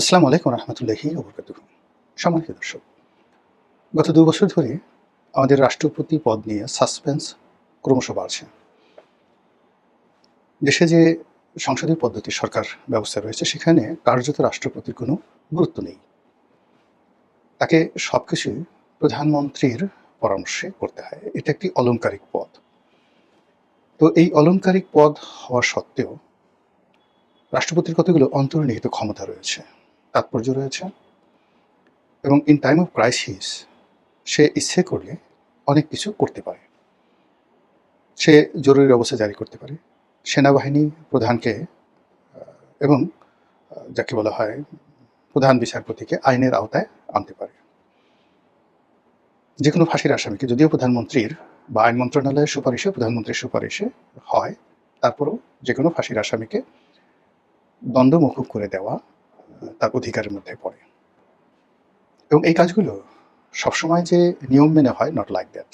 আসসালামু আলাইকুম রহমতুল্লাহি ওবরকাতুহু। সম্মানিত দর্শক, গত ২ বছর ধরে আমাদের রাষ্ট্রপতি পদ নিয়ে সাসপেন্স ক্রমশ বাড়ছে। দেশে যে সংসদীয় পদ্ধতি সরকার ব্যবস্থা রয়েছে সেখানে কার্যত রাষ্ট্রপতির কোনো গুরুত্ব নেই। তাকে সবকিছুই প্রধানমন্ত্রীর পরামর্শে করতে হয়। এটা একটি অলংকারিক পদ। তো এই অলংকারিক পদ হওয়া সত্ত্বেও রাষ্ট্রপতির কতগুলো অন্তর্নিহিত ক্ষমতা রয়েছে, তাৎপর্য রয়েছে এবং ইন টাইম অফ ক্রাইসিস সে ইচ্ছে করলে অনেক কিছু করতে পারে। সে জরুরি অবস্থা জারি করতে পারে। সেনাবাহিনী প্রধানকে এবং যাকে বলা হয় প্রধান বিচারপতিকে আইনের আওতায় আনতে পারে। যেকোনো ফাঁসির আসামিকে যদিও প্রধানমন্ত্রীর বা আইন মন্ত্রণালয়ের সুপারিশে, প্রধানমন্ত্রীর সুপারিশে হয়, তারপরেও যেকোনো ফাঁসির আসামিকে দণ্ড মওকুফ করে দেওয়া তার অধিকারের মধ্যে পড়ে। এবং এই কাজগুলো সবসময় যে নিয়ম মেনে হয়, নট লাইক দ্যাট।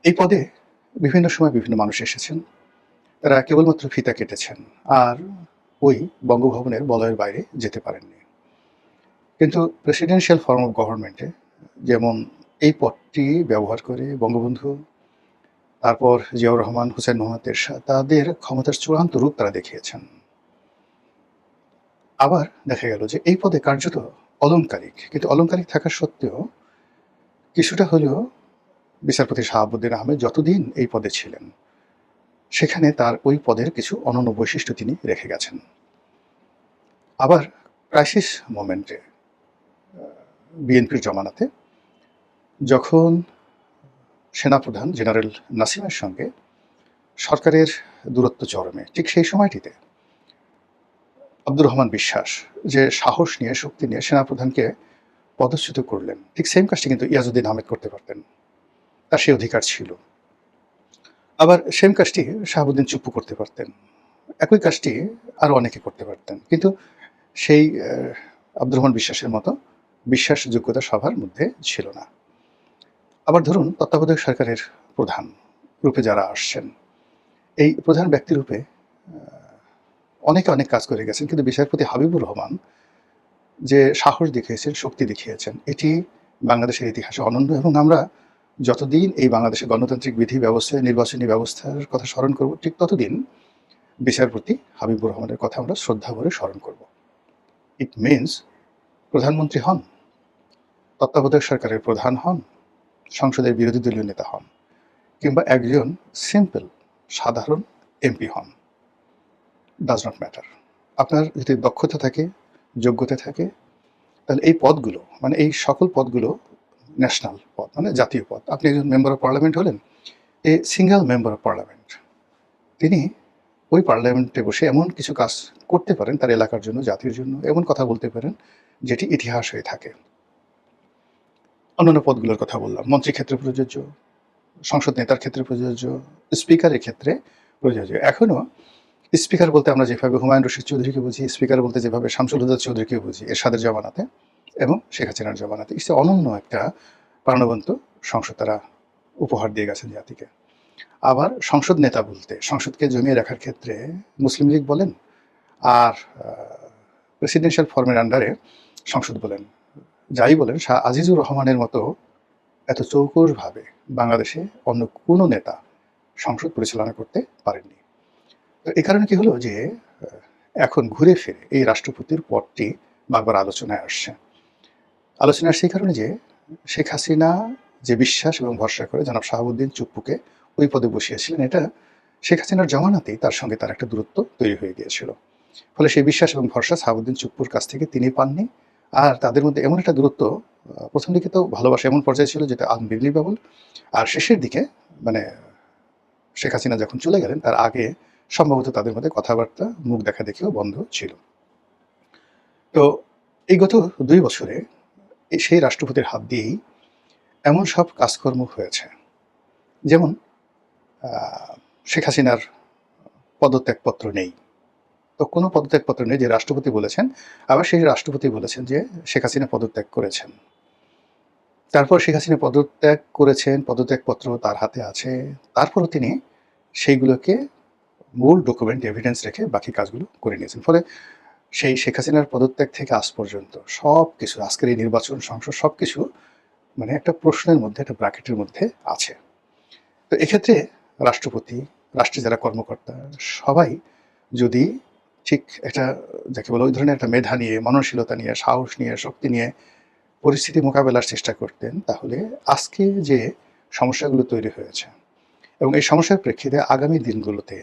এই পদে বিভিন্ন সময় বিভিন্ন মানুষ এসেছেন। তারা কেবলমাত্র ফিতা কেটেছেন আর ওই বঙ্গভবনের বলয়ের বাইরে যেতে পারেননি। কিন্তু প্রেসিডেন্সিয়াল ফর্ম অফ গভর্নমেন্টে যেমন এই পদটি ব্যবহার করে বঙ্গবন্ধু, তারপর জিয়াউর রহমান, হুসেইন মোহাম্মদ এরশাদ তাদের ক্ষমতার চূড়ান্ত রূপ তারা দেখিয়েছেন। আবার দেখা গেল যে এই পদে কার্যত অলংকারিক, কিন্তু অলংকারিক থাকা সত্ত্বেও কিছুটা হলেও বিচারপতি শাহাবুদ্দিন আহমেদ যতদিন এই পদে ছিলেন সেখানে তার ওই পদের কিছু অনন্য বৈশিষ্ট্য তিনি রেখে গেছেন। আবার ক্রাইসিস মোমেন্টে বিএনপির জমানাতে যখন সেনাপ্রধান জেনারেল নাসিমের সঙ্গে সরকারের দূরত্ব চরমে, ঠিক সেই সময়টিতে আব্দুর রহমান বিশ্বাস যে সাহস নিয়ে, শক্তি নিয়ে সেনাপ্রধানকে পদচ্যুত করলেন, ঠিক সেম কাজটি কিন্তু ইয়াজউদ্দিন আহমেদ করতে পারতেন। তার সেই অধিকার ছিল। আবার সেম কাজটি শাহাবুদ্দিন চুপ্পু করতে পারতেন। একই কাজটি আরও অনেকে করতে পারতেন। কিন্তু সেই আব্দুর রহমান বিশ্বাসের মতো বিশ্বাসযোগ্যতা সবার মধ্যে ছিল না। আবার ধরুন তত্ত্বাবধায়ক সরকারের প্রধান রূপে যারা আসছেন, এই প্রধান ব্যক্তিরূপে অনেকে অনেক কাজ করে গেছেন, কিন্তু বিচারপতি হাবিবুর রহমান যে সাহস দেখিয়েছেন, শক্তি দেখিয়েছেন, এটি বাংলাদেশের ইতিহাসে অনন্য। এবং আমরা যতদিন এই বাংলাদেশের গণতান্ত্রিক বিধি ব্যবস্থায় নির্বাচনী ব্যবস্থার কথা স্মরণ করব, ঠিক ততদিন বিচারপতি হাবিবুর রহমানের কথা আমরা শ্রদ্ধা ভরে স্মরণ করব। ইট মিনস প্রধানমন্ত্রী হন, তত্ত্বাবধায়ক সরকারের প্রধান হন, সংসদের বিরোধী দলীয় নেতা হন, কিংবা একজন সিম্পল সাধারণ এমপি হন, ডাজ নট ম্যাটার। আপনার যদি দক্ষতা থাকে, যোগ্যতা থাকে, তাহলে এই পদগুলো, মানে এই সকল পদগুলো ন্যাশনাল পদ, মানে জাতীয় পদ। আপনি একজন মেম্বার অফ পার্লামেন্ট হলেন, a single member of parliament, তিনি ওই পার্লামেন্টে বসে এমন কিছু কাজ করতে পারেন তার এলাকার জন্য, জাতির জন্য, এমন কথা বলতে পারেন যেটি ইতিহাস হয়ে থাকে। অন্যান্য পদগুলোর কথা বললাম, মন্ত্রীর ক্ষেত্রে প্রযোজ্য, সংসদ নেতার ক্ষেত্রে প্রযোজ্য, স্পিকারের ক্ষেত্রে প্রযোজ্য। এখনও স্পিকার বলতে আমরা যেভাবে হুমায়ুন রশিদ চৌধুরীকে বুঝি, স্পিকার বলতে যেভাবে শামসুল হুদা চৌধুরীকে বুঝি এরশাদের জমানাতে এবং শেখ হাসিনার জমানাতে, ইসে অনন্য একটা প্রাণবন্ত সংসদ তারা উপহার দিয়ে গেছেন জাতিকে। আবার সংসদ নেতা বলতে সংসদকে জমিয়ে রাখার ক্ষেত্রে মুসলিম লীগ বলেন, আর প্রেসিডেন্সিয়াল ফর্মের আন্ডারে সংসদ বলেন, যাই বলেন, শাহ আজিজুর রহমানের মতো এত চৌকসভাবে বাংলাদেশে অন্য কোনো নেতা সংসদ পরিচালনা করতে পারেননি। তো এই কারণে কি হলো যে এখন ঘুরে ফিরে এই রাষ্ট্রপতির পদটি বারবার আলোচনায় আসছে। আলোচনায় আসছে এই কারণে যে শেখ হাসিনা যে বিশ্বাস এবং ভরসা করে জনাব শাহাবুদ্দিন চুপ্পুকে ওই পদে বসিয়েছিলেন, এটা শেখ হাসিনার জমানাতেই তার সঙ্গে তার একটা দূরত্ব তৈরি হয়ে গিয়েছিল। ফলে সেই বিশ্বাস এবং ভরসা শাহাবুদ্দিন চুপ্পুর কাছ থেকে তিনি পাননি। আর তাদের মধ্যে এমন একটা দূরত্ব, প্রথম দিকে তো ভালোবাসা এমন পর্যায়ে ছিল যেটা আনবিলিভেবল। আর শেষের দিকে, মানে শেখ হাসিনা যখন চলে গেলেন তার আগে সম্ভবত তাদের মধ্যে কথাবার্তা, মুখ দেখা দেখিও বন্ধ ছিল। তো এই গত ২ বছরে সেই রাষ্ট্রপতির হাত দিয়েই এমন সব কাজকর্ম হয়েছে, যেমন শেখ হাসিনার পদত্যাগপত্র নেই। তো কোনো পদত্যাগপত্র নেই যে রাষ্ট্রপতি বলেছেন, আবার সেই রাষ্ট্রপতি বলেছেন যে শেখ হাসিনা পদত্যাগ করেছেন। তারপর শেখ হাসিনা পদত্যাগ করেছেন, পদত্যাগপত্র তার হাতে আছে, তারপরও তিনি সেইগুলোকে মূল ডকুমেন্ট এভিডেন্স রেখে বাকি কাজগুলো করে নিয়েছেন। ফলে সেই শেখ হাসিনার পদত্যাগ থেকে আজ পর্যন্ত সবকিছু, আজকের এই নির্বাচন, সংসদ সবকিছু মানে একটা প্রশ্নের মধ্যে, একটা ব্র্যাকেটের মধ্যে আছে। তো এক্ষেত্রে রাষ্ট্রপতি, রাষ্ট্রের যারা কর্মকর্তা সবাই যদি ঠিক একটা, যাকে বলে ওই ধরনের একটা মেধা নিয়ে, মননশীলতা নিয়ে, সাহস নিয়ে, শক্তি নিয়ে পরিস্থিতি মোকাবেলার চেষ্টা করতেন, তাহলে আজকে যে সমস্যাগুলো তৈরি হয়েছে এবং এই সমস্যার প্রেক্ষিতে আগামী দিনগুলোতে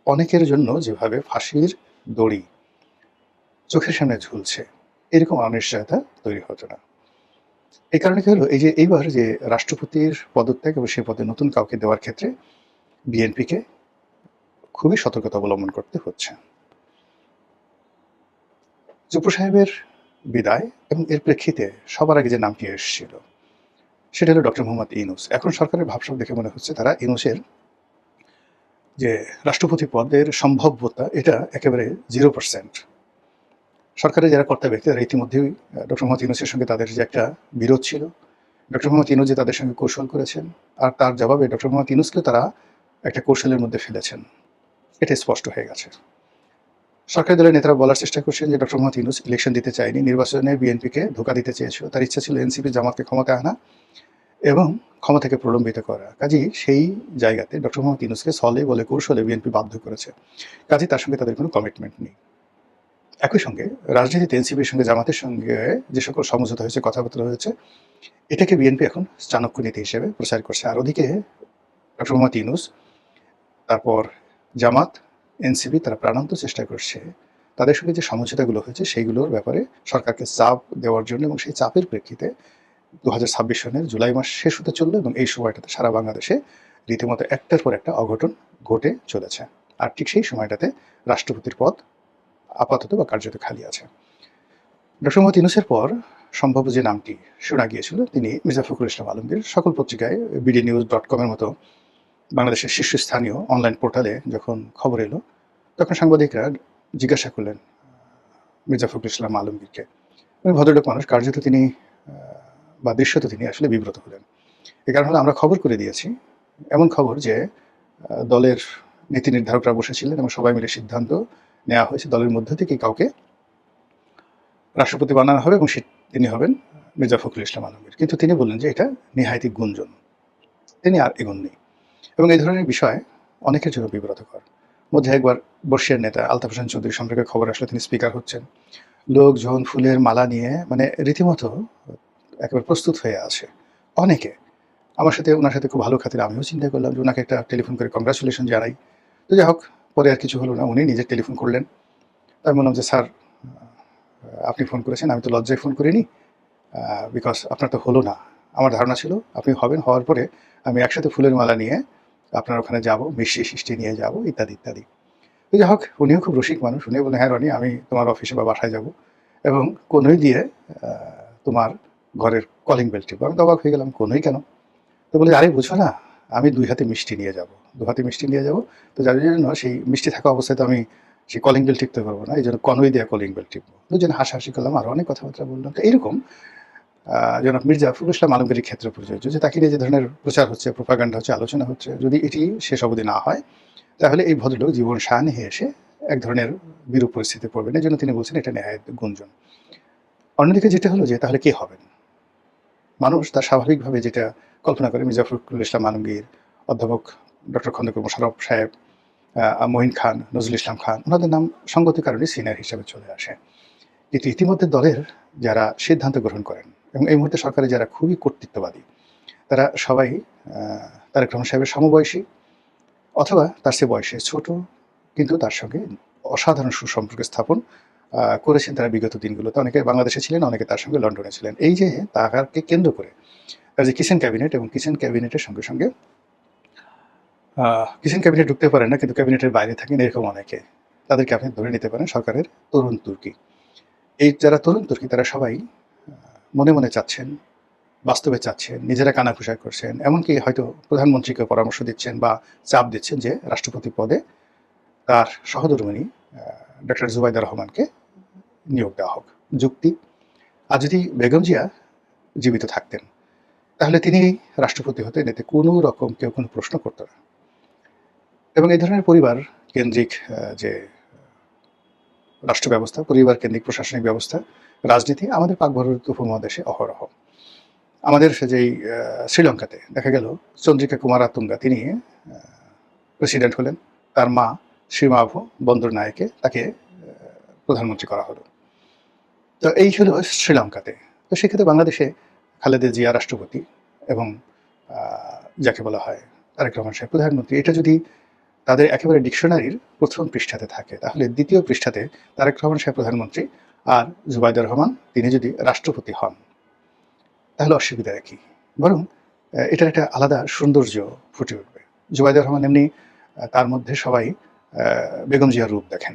অনেকের জন্য যেভাবে ফাঁসির দড়ি চোখের সামনে ঝুলছে, এরকম অনিশ্চয়তা তৈরি হতো না। এই কারণে কি হলো, এই যে এইবার যে রাষ্ট্রপতির পদত্যাগ এবং সেই পদে নতুন কাউকে দেওয়ার ক্ষেত্রে বিএনপিকে খুবই সতর্কতা অবলম্বন করতে হচ্ছে। চুপ্পু সাহেবের বিদায় এবং এর প্রেক্ষিতে সবার আগে যে নামটি এসেছিল সেটা হলো ডক্টর মোহাম্মদ ইউনূস। এখন সরকারের ভাবসাব দেখে মনে হচ্ছে তারা ইউনূসের যে রাষ্ট্রপতি পদের সম্ভাব্যতা এটা একেবারে 0%। সরকারের যারা কর্তা ব্যক্তি তারা ইতিমধ্যেই ডক্টর মোহাম্মদ ইউনূসের সঙ্গে তাদের যে একটা বিরোধ ছিল, ডক্টর মোহাম্মদ ইউনূস যে তাদের সঙ্গে কৌশল করেছেন, আর তার জবাবে ডক্টর মোহাম্মদ ইউনূসকেও তারা একটা কৌশলের মধ্যে ফেলেছেন, এটা স্পষ্ট হয়ে গেছে। সরকারি দলের নেতারা বলার চেষ্টা করছেন যে ডক্টর মোহাম্মদ ইউনূস ইলেকশন দিতে চায়নি, নির্বাচনে বিএনপিকে ধোঁকা দিতে চেয়েছিল, তার ইচ্ছা ছিল এনসিপি জামাতকে ক্ষমতায় আনা এবং ক্ষমতাকে প্রলম্বিত করা। কাজেই সেই জায়গাতে ডক্টর মোহাম্মদ ইউনূসকে ছলে বলে কৌশলে বিএনপি বাধ্য করেছে, কাজেই তার সঙ্গে তাদের কোনো কমিটমেন্ট নেই। একই সঙ্গে রাজনীতিতে এনসিপির সঙ্গে জামাতের সঙ্গে যে সকল সমঝোতা হয়েছে, কথাবার্তা হয়েছে, এটাকে বিএনপি এখন চাণক্য নীতি হিসেবে প্রচার করছে। আর ওদিকে ডক্টর মোহাম্মদ ইউনূস, তারপর জামাত, এনসিপি তারা প্রাণান্ত চেষ্টা করছে তাদের সঙ্গে যে সমঝোতাগুলো হয়েছে সেইগুলোর ব্যাপারে সরকারকে চাপ দেওয়ার জন্য, এবং সেই চাপের প্রেক্ষিতে 2026 সনের জুলাই মাস শেষ হতে চললো এবং এই সময়টাতে সারা বাংলাদেশে রীতিমতো একটার পর একটা অঘটন ঘটে চলেছে। আর ঠিক সেই সময়টাতে রাষ্ট্রপতির পদ আপাতত বা কার্যত খালি আছে। ডক্টর মোহাম্মদ ইউনূসের পর সম্ভাব্য যে নামটি শোনা গিয়েছিল তিনি মির্জা ফখরুল ইসলাম আলমগীর। সকল পত্রিকায় bdnews.com-এর মতো বাংলাদেশের শীর্ষস্থানীয় অনলাইন পোর্টালে যখন খবর এলো, তখন সাংবাদিকরা জিজ্ঞাসা করলেন মির্জা ফখরুল ইসলাম আলমগীরকে। ভদ্রলোক মানুষ, কার্যত তিনি বা দৃশ্যত তিনি আসলে বিব্রত হলেন। এই কারণ হলো আমরা খবর করে দিয়েছি, এমন খবর যে দলের নীতি নির্ধারকরা বসেছিলেন এবং সবাই মিলে সিদ্ধান্ত নেওয়া হয়েছে দলের মধ্য থেকে কাউকে রাষ্ট্রপতি বানানো হবে এবং তিনি হবেন মির্জা ফখরুল ইসলাম আলমগীর। কিন্তু তিনি বললেন যে এটা নেহায়েতি গুঞ্জন, তিনি আর এগোননি। এবং এই ধরনের বিষয় অনেকের জন্য বিব্রতকর। মধ্যে একবার বর্ষিয়ার নেতা আলতাফ হোসেন চৌধুরী সম্পর্কে খবর আসলে তিনি স্পিকার হচ্ছেন, লোকজন ফুলের মালা নিয়ে মানে রীতিমতো একেবারে প্রস্তুত হয়ে আছে অনেকে। আমার সাথে ওনার সাথে খুব ভালো খাতির, আমিও চিন্তা করলাম যে ওনাকে একটা টেলিফোন করে কংগ্রাচুলেশন জানাই। তো যাই হোক, পরে আর কিছু হলো না, উনি নিজের টেলিফোন করলেন। আমি বললাম যে স্যার আপনি ফোন করেছেন, আমি তো লজ্জায় ফোন করিনি, বিকজ আপনার তো হলো না। আমার ধারণা ছিল আপনি হবেন, হওয়ার পরে আমি একসাথে ফুলের মালা নিয়ে আপনার ওখানে যাব, মিষ্টি সিষ্টি নিয়ে যাব, ইত্যাদি ইত্যাদি। তো যাই হোক, উনিও খুব রসিক মানুষ, উনি বললেন হ্যাঁ রনি, আমি তোমার অফিসে বা বাসায় যাব এবং কোনোই দিয়ে তোমার ঘরের কলিং বেল টিপব। আমি তো অবাক হয়ে গেলাম, কোনোই কেন? তো বলে আরে বুঝো না, আমি 2 হাতে মিষ্টি নিয়ে যাব, 2 হাতে মিষ্টি নিয়ে যাব। তো যার জন্য সেই মিষ্টি থাকা অবস্থায় তো আমি সেই কলিং বেল টিপতে পারবো না, এই জন্য কনই দিয়ে কলিং বেল টিপবো। দুজনে হাসাহাসি করলাম, আরও অনেক কথাবার্তা বললাম। তো এইরকম জনাব মির্জা ফখরুল ইসলাম আলমগীরের ক্ষেত্রে প্রযোজ্য যে তাকে নিয়ে যে ধরনের প্রচার হচ্ছে, প্রোপাগান্ডা হচ্ছে, আলোচনা হচ্ছে, যদি এটি শেষ অবধি না হয় তাহলে এই ভদ্রলোক জীবন সায়াহ্নে এসে এক ধরনের বিরূপ পরিস্থিতি পড়বেন। এই জন্য তিনি বলছেন এটা নেহায়েত গুঞ্জন। অন্যদিকে যেটা হলো যে তাহলে কে হবেন? মানুষ তার স্বাভাবিকভাবে যেটা কল্পনা করে, মির্জা ফখরুল ইসলাম আলমগীর, অধ্যাপক ডক্টর খন্দকার মোশাররফ সাহেব, মঈন খান, নজরুল ইসলাম খান, ওনাদের নাম সঙ্গতির কারণে সিনিয়র হিসেবে চলে আসে। কিন্তু ইতিমধ্যে দলের যারা সিদ্ধান্ত গ্রহণ করেন এবং এই মুহূর্তে সরকারে যারা খুবই কর্তৃত্ববাদী, তারা সবাই তারেক রহমান সাহেবের সমবয়সী অথবা তার চেয়ে বয়সে ছোট, কিন্তু তার সঙ্গে অসাধারণ সুসম্পর্ক স্থাপন করেছেন তারা বিগত দিনগুলোতে। অনেকে বাংলাদেশে ছিলেন, অনেকে তার সঙ্গে লন্ডনে ছিলেন। এই যে তাকে কেন্দ্র করে তার যে কিচেন ক্যাবিনেট, এবং কিচেন ক্যাবিনেটের সঙ্গে সঙ্গে কিচেন ক্যাবিনেট ঢুকতে পারেন না কিন্তু ক্যাবিনেটের বাইরে থাকেন, এরকম অনেকে, তাদেরকে আপনি ধরে নিতে পারেন সরকারের তরুণ তুর্কি। এই যারা তরুণ তুর্কি তারা সবাই মনে মনে চাচ্ছেন, বাস্তবে চাচ্ছেন, নিজেরা কানাঘুষা করছেন, এমনকি হয়তো প্রধানমন্ত্রীকে পরামর্শ দিচ্ছেন বা চাপ দিচ্ছেন যে রাষ্ট্রপতি পদে তার সহধর্মিণী ডক্টর জুবাইদা রহমানকে নিয়োগ দেওয়া হোক। যুক্তি, আর যদি বেগম জিয়া জীবিত থাকতেন তাহলে তিনি রাষ্ট্রপতি হতেন, এতে কোনো রকম কেউ কোনো প্রশ্ন করত না। এবং এই ধরনের পরিবার কেন্দ্রিক যে রাষ্ট্র ব্যবস্থা, পরিবার কেন্দ্রিক প্রশাসনিক ব্যবস্থা, রাজনীতি আমাদের পাক ভারত উপমহাদেশে অহরহ। আমাদের যেই শ্রীলঙ্কাতে দেখা গেল চন্দ্রিকা কুমারাতুঙ্গা তিনি প্রেসিডেন্ট হলেন, তার মা শ্রীমাভো বন্দরনায়েকে তাকে প্রধানমন্ত্রী করা হলো। তো এই হলো শ্রীলঙ্কাতে। তো সেক্ষেত্রে বাংলাদেশে খালেদা জিয়া রাষ্ট্রপতি এবং যাকে বলা হয় তারেক রহমান সাহেব প্রধানমন্ত্রী, এটা যদি তাদের একেবারে ডিকশনারির প্রথম পৃষ্ঠাতে থাকে, তাহলে দ্বিতীয় পৃষ্ঠাতে তারেক রহমান সাহেব প্রধানমন্ত্রী আর জুবাইদুর রহমান তিনি যদি রাষ্ট্রপতি হন, তাহলে অসুবিধা কি? বরং এটার একটা আলাদা সৌন্দর্য ফুটে উঠবে। জুবাইদুর রহমান এমনি তার মধ্যে সবাই বেগম জিয়ার রূপ দেখেন,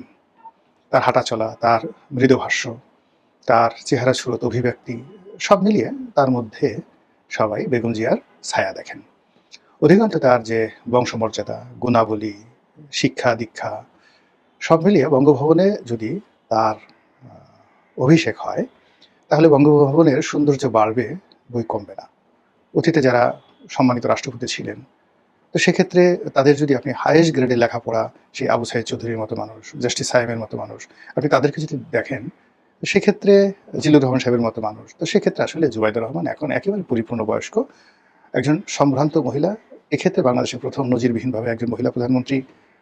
তার হাঁটা চলা, তার মৃদুভাষ্য, তার চেহারা সুরত অভিব্যক্তি সব মিলিয়ে তার মধ্যে সবাই বেগম জিয়ার ছায়া দেখেন। অধিকাংশ তার যে বংশমর্যাদা, গুণাবলী, শিক্ষা দীক্ষা সব মিলিয়ে বঙ্গভবনে যদি তার অভিষেক হয়, তাহলে বঙ্গভবনের সৌন্দর্য বাড়বে, বই কমবে না। অতীতে যারা সম্মানিত রাষ্ট্রপতি ছিলেন, তো সেক্ষেত্রে তাদের যদি আপনি হাইয়েস্ট গ্রেডে লেখাপড়া, সেই আবু সাইদ চৌধুরীর মতো মানুষ, জাস্টিস সায়েমের মতো মানুষ, আপনি তাদেরকে যদি দেখেন, সেক্ষেত্রে জিল্লুর রহমান সাহেবের মতো মানুষ, তো সেক্ষেত্রে আসলে জুবাইদুর রহমান এখন একেবারে পরিপূর্ণ বয়স্ক একজন সম্ভ্রান্ত মহিলা। এক্ষেত্রে বাংলাদেশে প্রথম নজিরবিহীনভাবে একজন মহিলা প্রধানমন্ত্রী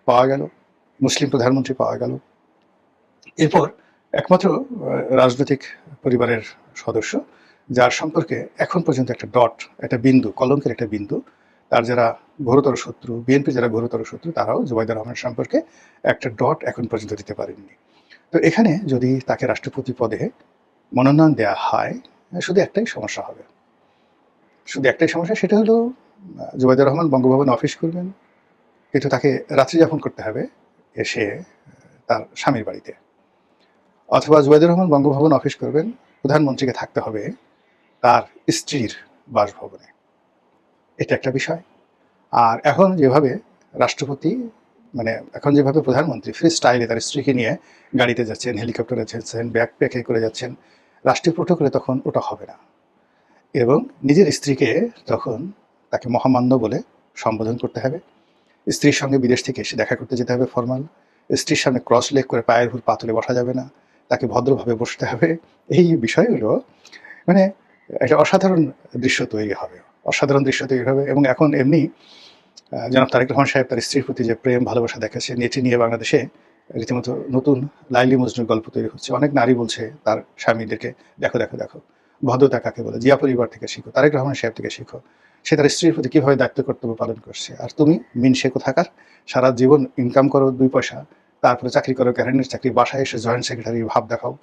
পাওয়া গেল, মুসলিম প্রধানমন্ত্রী পাওয়া গেল। এরপর একমাত্র রাজনৈতিক পরিবারের সদস্য যার সম্পর্কে এখন পর্যন্ত একটা ডট, একটা বিন্দু, কলঙ্কের একটা বিন্দু, তার যারা ঘোরতর শত্রু, বিএনপি যারা ঘোরতর শত্রু, তারাও জুবাইদুর রহমান সম্পর্কে একটা ডট এখন পর্যন্ত দিতে পারেননি। তো এখানে যদি তাকে রাষ্ট্রপতি পদে মনোনয়ন দেওয়া হয়, শুধু একটাই সমস্যা হবে, শুধু একটাই সমস্যা, সেটা হলো জুবাইদুর রহমান বঙ্গভবনে অফিস করবেন, কিন্তু তাকে রাত্রি যাপন করতে হবে এসে তার স্বামীর বাড়িতে। অথবা জুবাইদুর রহমান বঙ্গভবন অফিস করবেন, প্রধানমন্ত্রীকে থাকতে হবে তার স্ত্রীর বাসভবনে। এটা একটা বিষয়। আর এখন যেভাবে রাষ্ট্রপতি, মানে এখন যেভাবে প্রধানমন্ত্রী ফ্রি স্টাইলে তার স্ত্রীকে নিয়ে গাড়িতে যাচ্ছেন, হেলিকপ্টারে যাচ্ছেন, ব্যাকপ্যাকে করে যাচ্ছেন, রাষ্ট্রীয় প্রোটোকলে তখন ওটা হবে না। এবং নিজের স্ত্রীকে তখন তাকে মহামান্য বলে সম্বোধন করতে হবে। স্ত্রীর সঙ্গে বিদেশ থেকে এসে দেখা করতে যেতে হবে ফরমাল। স্ত্রীর সামনে ক্রস লেগ করে পায়ের উপর পা তুলে বসা যাবে না, তাকে ভদ্রভাবে বসতে হবে। এই বিষয়গুলো মানে একটা অসাধারণ দৃশ্য তৈরি হবে, অসাধারণ দৃশ্য তৈরি হবে। এবং এখন এমনি জনাব তারেক রহমান সাহেব তার স্ত্রীর প্রতি যে প্রেম ভালোবাসা দেখাচ্ছেন, এটি নিয়ে বাংলাদেশে রীতিমতো নতুন লাইলি মজনুর গল্প তৈরি হচ্ছে। অনেক নারী বলছে তার স্বামীদেরকে, দেখো দেখো দেখো ভদ্রতা কাকে বলে, জিয়া পরিবার থেকে শিখো, তারেক রহমান সাহেব থেকে শিখো। সে তার স্ত্রীর প্রতি কীভাবে দায়িত্ব কর্তব্য পালন করছে। আর তুমি মিনসে কোথাকার, সারা জীবন ইনকাম করো 2 পয়সা, তারপরে চাকরি করো ক্যারেন্টের চাকরি, বাসায় এসে জয়েন্ট সেক্রেটারি ভাব দেখাও,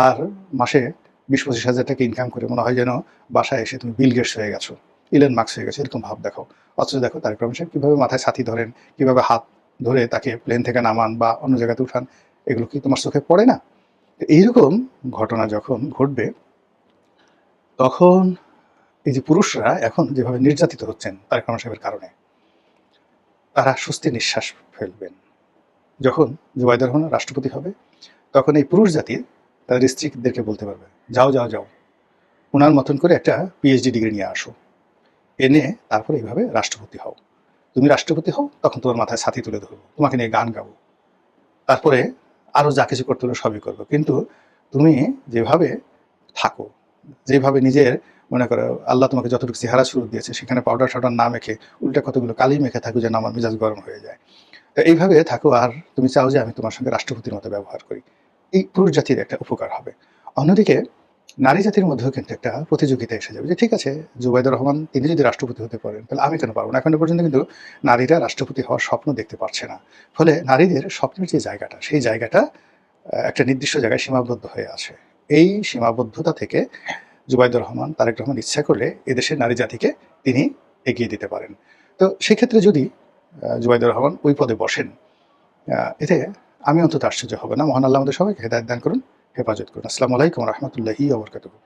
আর মাসে 20-25 হাজার টাকা ইনকাম করে মনে হয় যেন বাসায় এসে তুমি বিল গেটস হয়ে গেছো, ইলন মার্কস হয়ে গেছে, এরকম ভাব দেখাও। অথচ দেখো তারেক রহমান সাহেব কীভাবে মাথায় ছাতি ধরেন, কীভাবে হাত ধরে তাকে প্লেন থেকে নামান বা অন্য জায়গাতে উঠান, এগুলো কি তোমার চোখে পড়ে না? এইরকম ঘটনা যখন ঘটবে, তখন এই যে পুরুষরা এখন যেভাবে নির্যাতিত হচ্ছেন তারেক রহমান সাহেবের কারণে, তারা স্বস্তি নিঃশ্বাস ফেলবেন। যখন জুবাইদুর রহমান রাষ্ট্রপতি হবে, তখন এই পুরুষ জাতির তাদের স্ত্রীদেরকে বলতে পারবে, যাও যাও যাও, ওনার মতন করে একটা পিএইচডি ডিগ্রি নিয়ে আসো, এনে তারপরে এইভাবে রাষ্ট্রপতি হও। তুমি রাষ্ট্রপতি হও, তখন তোমার মাথায় ছাতি তুলে ধরবো, তোমাকে নিয়ে গান গাবো, তারপরে আরও যা কিছু করতে হলো সবই করবো। কিন্তু তুমি যেভাবে থাকো, যেভাবে নিজের মনে করো আল্লাহ তোমাকে যতটুকু চেহারা সুরত দিয়েছে, সেখানে পাউডার টাউডার না মেখে উল্টা কতগুলো কালি মেখে থাকো যেন আমার মেজাজ গরম হয়ে যায়। তো এইভাবে থাকো, আর তুমি চাও যে আমি তোমার সঙ্গে রাষ্ট্রপতির মতো ব্যবহার করি। এই পুরুষ জাতির একটা উপকার হবে। অন্যদিকে নারী জাতির মধ্যেও কিন্তু একটা প্রতিযোগিতা এসে যাবে যে ঠিক আছে, জুবাইদুর রহমান তিনি যদি রাষ্ট্রপতি হতে পারেন, তাহলে আমি কেন পারবো না? এখনো পর্যন্ত কিন্তু নারীরা রাষ্ট্রপতি হওয়ার স্বপ্ন দেখতে পারছে না। ফলে নারীদের স্বপ্নের যে জায়গাটা, সেই জায়গাটা একটা নির্দিষ্ট জায়গায় সীমাবদ্ধ হয়ে আছে। এই সীমাবদ্ধতা থেকে জুবাইদুর রহমান, তারেক রহমান ইচ্ছা করলে এদেশের নারী জাতিকে তিনি এগিয়ে দিতে পারেন। তো সেক্ষেত্রে যদি জুবাইদুর রহমান ওই পদে বসেন, এতে আমি অন্তত আশ্চর্য হব না। মহান আল্লাহ আমাদের সবাইকে হেদায়েত দান করুন, হেফাজত করুন। আসসালামু আলাইকুম ওয়া রাহমাতুল্লাহি ওয়া বারাকাতুহু।